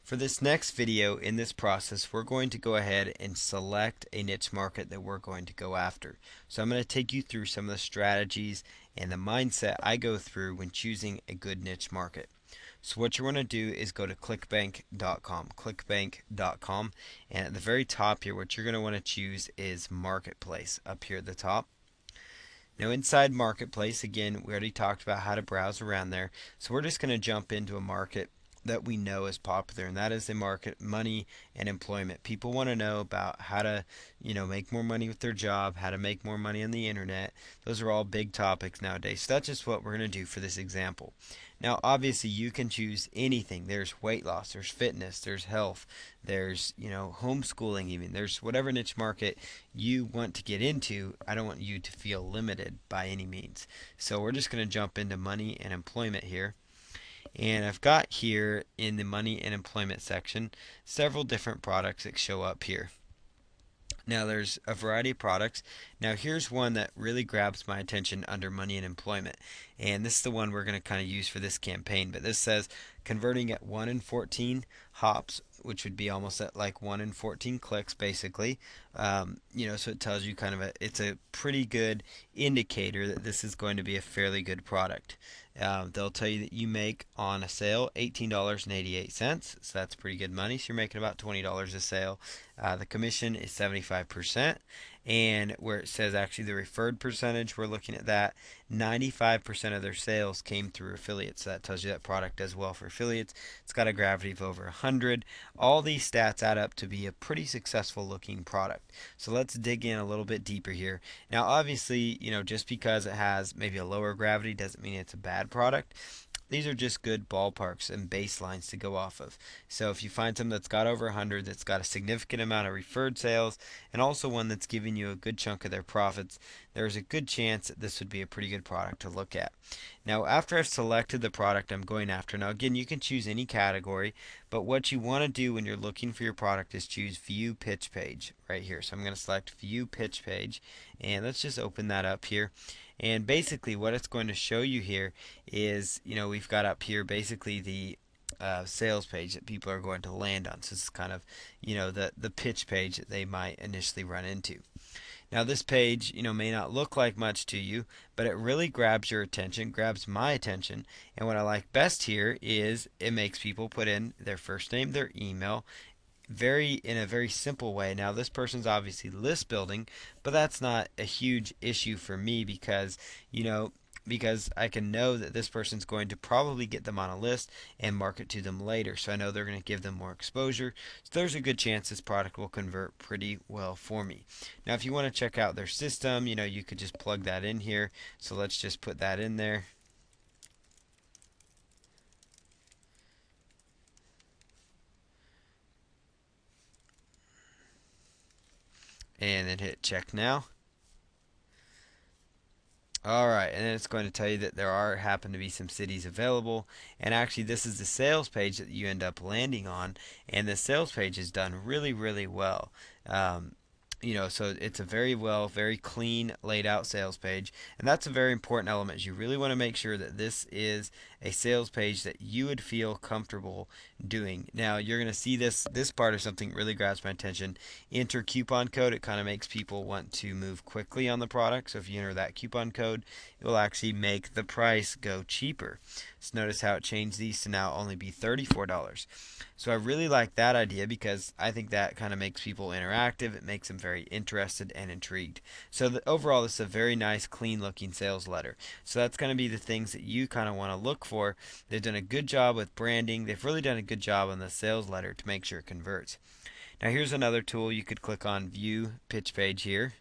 For this next video in this process, we're going to go ahead and select a niche market that we're going to go after. So I'm going to take you through some of the strategies and the mindset I go through when choosing a good niche market. So what you want to do is go to clickbank.com, and at the very top here, what you're going to want to choose is Marketplace up here at the top. Now inside Marketplace, again, we already talked about how to browse around there. So we're just going to jump into a market that we know is popular, and that is the market money and employment. People want to know about how to, make more money with their job, how to make more money on the internet. Those are all big topics nowadays. So that's just what we're going to do for this example. Now, obviously, you can choose anything. There's weight loss, there's fitness, there's health, there's, homeschooling even. There's whatever niche market you want to get into. I don't want you to feel limited by any means. So we're just going to jump into money and employment here. And I've got here in the money and employment section several different products that show up here. Now there's a variety of products. Now here's one that really grabs my attention under money and employment. And this is the one we're going to kind of use for this campaign. But this says converting at 1 in 14 hops, which would be almost at like 1 in 14 clicks basically. So it tells you kind of it's a pretty good indicator that this is going to be a fairly good product. They'll tell you that you make on a sale $18.88, so that's pretty good money. So you're making about $20 a sale. The commission is 75%, and where it says actually the referred percentage, we're looking at that. 95% of their sales came through affiliates. So that tells you that product does well for affiliates. It's got a gravity of over 100. All these stats add up to be a pretty successful looking product. So let's dig in a little bit deeper here. Now, obviously, just because it has maybe a lower gravity doesn't mean it's a bad product. These are just good ballparks and baselines to go off of. So if you find something that's got over 100, that's got a significant amount of referred sales, and also one that's giving you a good chunk of their profits, there's a good chance that this would be a pretty good product to look at. Now, after I've selected the product I'm going after, now again, you can choose any category, but what you want to do when you're looking for your product is choose View Pitch Page right here. So I'm going to select View Pitch Page, and let's just open that up here. And basically what it's going to show you here is, we've got up here basically the sales page that people are going to land on. So this is kind of, the pitch page that they might initially run into. Now this page, may not look like much to you, but it really grabs your attention, grabs my attention. And what I like best here is it makes people put in their first name, their email, in a very simple way. Now this person's obviously list building, but that's not a huge issue for me because I can know that this person's going to probably get them on a list and market to them later. So I know they're going to give them more exposure. So there's a good chance this product will convert pretty well for me. Now if you want to check out their system, you could just plug that in here. So let's just put that in there. And then hit check now. Alright, and then it's going to tell you that there happen to be some cities available. And actually this is the sales page that you end up landing on. And the sales page is done really, really well. So it's a very clean laid out sales page, and that's a very important element. You really want to make sure that this is a sales page that you would feel comfortable doing. Now you're going to see this part of something really grabs my attention. Enter coupon code. It kind of makes people want to move quickly on the product. So if you enter that coupon code, it will actually make the price go cheaper. So notice how it changed these to now only be $34. So I really like that idea because I think that kind of makes people interactive. It makes them very interested and intrigued. So overall, this is a very nice, clean looking sales letter. So that's going to be the things that you kind of want to look for. They've done a good job with branding. They've really done a good job on the sales letter to make sure it converts. Now here's another tool. You could click on View Pitch Page here.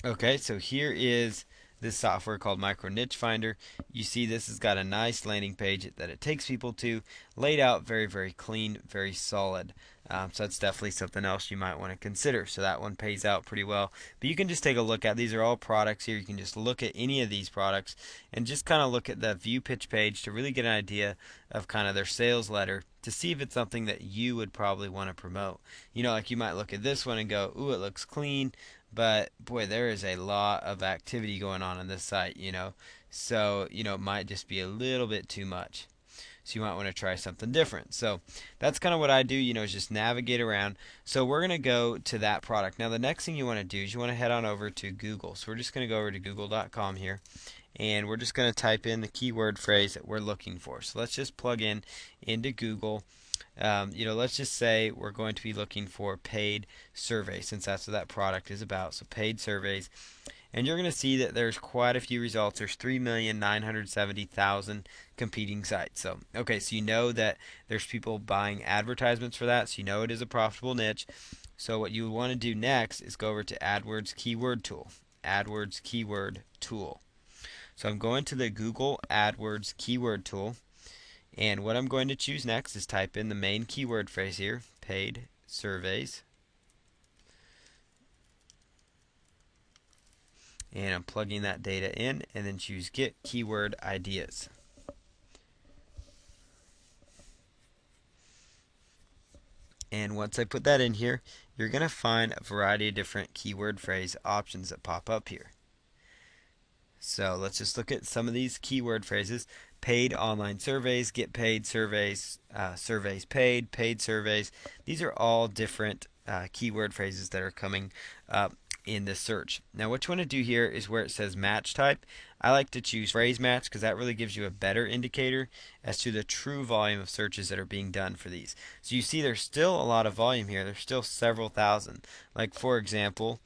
Okay, so here is this software called Micro Niche Finder. You see this has got a nice landing page that it takes people to, laid out very, very clean, very solid. So that's definitely something else you might want to consider. So that one pays out pretty well. But you can just take a look at, these are all products here. You can just look at any of these products and just kind of look at the view pitch page to really get an idea of kind of their sales letter to see if it's something that you would probably want to promote. You know, like you might look at this one and go, ooh, it looks clean, but boy, there is a lot of activity going on this site, you know. So, you know, it might just be a little bit too much. So you might want to try something different. So that's kind of what I do, you know, is just navigate around. So we're going to go to that product. Now the next thing you want to do is you want to head on over to Google. So we're just going to go over to google.com here, and we're just going to type in the keyword phrase that we're looking for. So let's just plug in into Google. You know, let's just say we're going to be looking for paid surveys, since that's what that product is about. So paid surveys. And you're going to see that there's quite a few results. There's 3,970,000 competing sites. So, okay, so you know that there's people buying advertisements for that, so you know it is a profitable niche. So what you want to do next is go over to AdWords Keyword Tool. AdWords Keyword Tool. So I'm going to the Google AdWords Keyword Tool, and what I'm going to choose next is type in the main keyword phrase here, paid surveys. And I'm plugging that data in, and then choose Get Keyword Ideas. And once I put that in here, you're going to find a variety of different keyword phrase options that pop up here. So let's just look at some of these keyword phrases. Paid online surveys, get paid surveys, surveys paid, paid surveys. These are all different keyword phrases that are coming up in this search. Now what you want to do here is where it says match type, I like to choose phrase match because that really gives you a better indicator as to the true volume of searches that are being done for these. So you see there's still a lot of volume here. There's still several thousand. Like for example,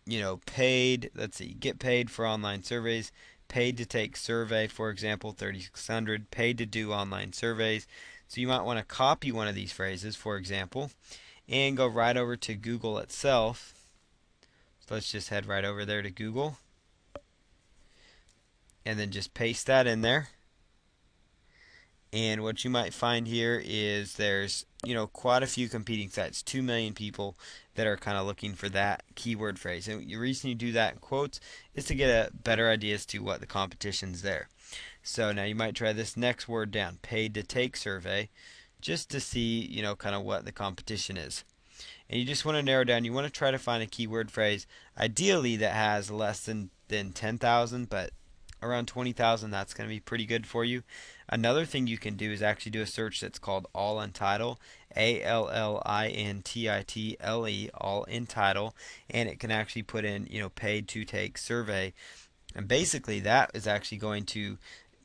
you know, paid, let's see, get paid for online surveys, paid to take survey, for example, 3,600, paid to do online surveys. So you might want to copy one of these phrases, for example, and go right over to Google itself. So let's just head right over there to Google and then just paste that in there. And what you might find here is there's, you know, quite a few competing sites, 2 million people that are kind of looking for that keyword phrase. And the reason you do that in quotes is to get a better idea as to what the competition's there. So now you might try this next word down, paid to take survey, just to see, you know, kind of what the competition is. And you just want to narrow down. You want to try to find a keyword phrase, ideally that has less than 10,000, but around 20,000, that's going to be pretty good for you. Another thing you can do is actually do a search that's called all in title, ALLINTITLE, all in title, and it can actually put in, you know, paid to take survey. And basically that is actually going to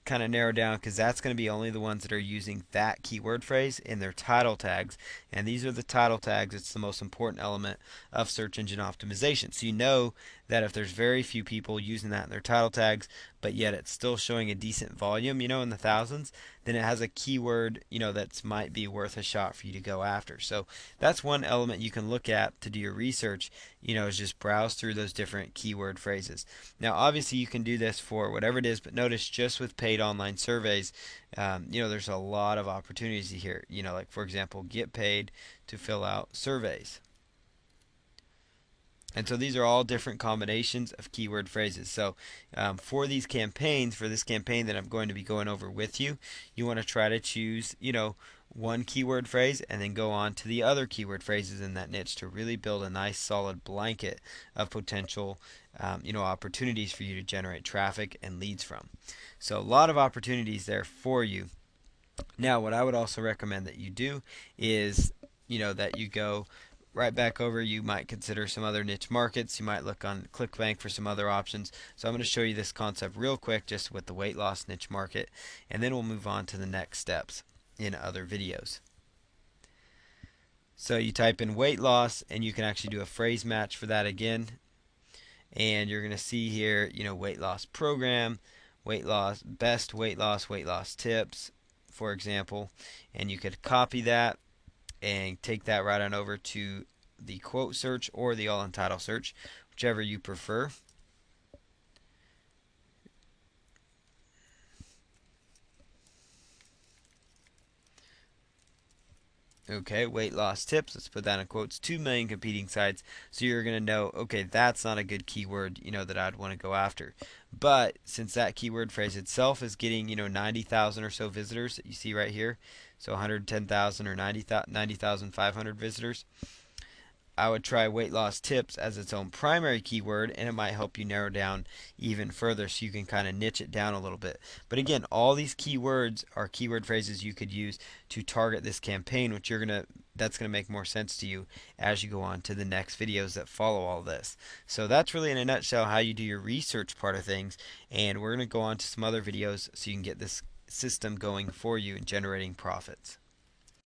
kind of narrow down, because that's going to be only the ones that are using that keyword phrase in their title tags, and these are the title tags. It's the most important element of search engine optimization. So you know that if there's very few people using that in their title tags, but yet it's still showing a decent volume, you know, in the thousands, then it has a keyword, you know, that might be worth a shot for you to go after. So that's one element you can look at to do your research, you know, is just browse through those different keyword phrases. Now obviously you can do this for whatever it is, but notice just with paid online surveys, you know, there's a lot of opportunities here. You know, like for example, get paid to fill out surveys. And so these are all different combinations of keyword phrases. So for these campaigns, for this campaign that I'm going to be going over with you, you want to try to choose, you know, one keyword phrase and then go on to the other keyword phrases in that niche to really build a nice solid blanket of potential, you know, opportunities for you to generate traffic and leads from. So a lot of opportunities there for you. Now, what I would also recommend that you do is, you know, that you go right back over. You might consider some other niche markets. You might look on ClickBank for some other options. So I'm going to show you this concept real quick just with the weight loss niche market, and then we'll move on to the next steps in other videos. So you type in weight loss, and you can actually do a phrase match for that again. And you're going to see here, you know, weight loss program, weight loss, best weight loss tips, for example. And you could copy that and take that right on over to the quote search or the all in title search, whichever you prefer. Okay, weight loss tips. Let's put that in quotes. 2 million competing sites. So you're going to know, okay, that's not a good keyword, that I'd want to go after. But since that keyword phrase itself is getting, 90,000 or so visitors that you see right here, so 110,000 or 90,500 visitors, I would try weight loss tips as its own primary keyword, and it might help you narrow down even further so you can kind of niche it down a little bit. But again, all these keywords are keyword phrases you could use to target this campaign, which that's going to make more sense to you as you go on to the next videos that follow all this. So that's really in a nutshell how you do your research part of things, and we're going to go on to some other videos so you can get this system going for you and generating profits.